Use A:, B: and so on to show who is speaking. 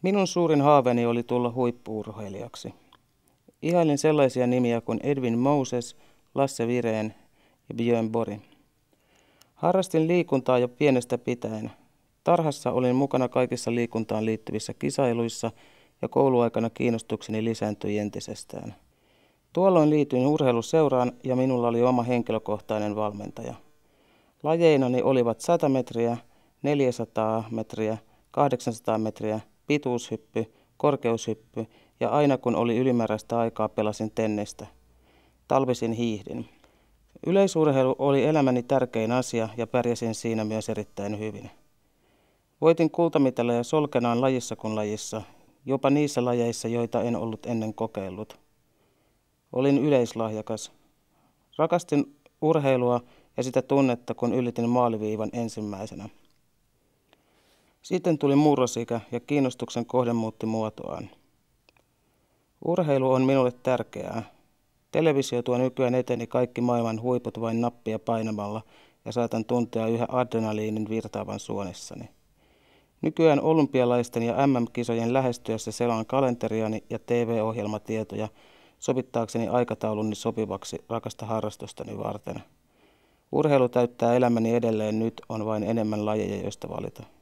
A: Minun suurin haaveeni oli tulla huippu-urheilijaksi. Ihailin sellaisia nimiä kuin Edwin Moses, Lasse Viren ja Björn Borg. Harrastin liikuntaa jo pienestä pitäen. Tarhassa olin mukana kaikissa liikuntaan liittyvissä kisailuissa ja kouluaikana kiinnostukseni lisääntyi entisestään. Tuolloin liityin urheiluseuraan ja minulla oli oma henkilökohtainen valmentaja. Lajeinani olivat 100 metriä, 400 metriä, 800 metriä, pituushyppy, korkeushyppy ja aina kun oli ylimääräistä aikaa pelasin tennistä. Talvisin hiihdin. Yleisurheilu oli elämäni tärkein asia ja pärjäsin siinä myös erittäin hyvin. Voitin kultamitaleja solkenaan lajissa kuin lajissa, jopa niissä lajeissa, joita en ollut ennen kokeillut. Olin yleislahjakas. Rakastin urheilua ja sitä tunnetta, kun ylitin maaliviivan ensimmäisenä. Sitten tuli murrosikä ja kiinnostuksen kohde muutti muotoaan. Urheilu on minulle tärkeää. Televisio tuo nykyään eteni kaikki maailman huiput vain nappia painamalla ja saatan tuntea yhä adrenaliinin virtaavan suonissani. Nykyään olympialaisten ja MM-kisojen lähestyessä selaan kalenteriani ja TV-ohjelmatietoja sovittaakseni aikatauluni sopivaksi rakasta harrastustani varten. Urheilu täyttää elämäni edelleen, nyt on vain enemmän lajeja, joista valita.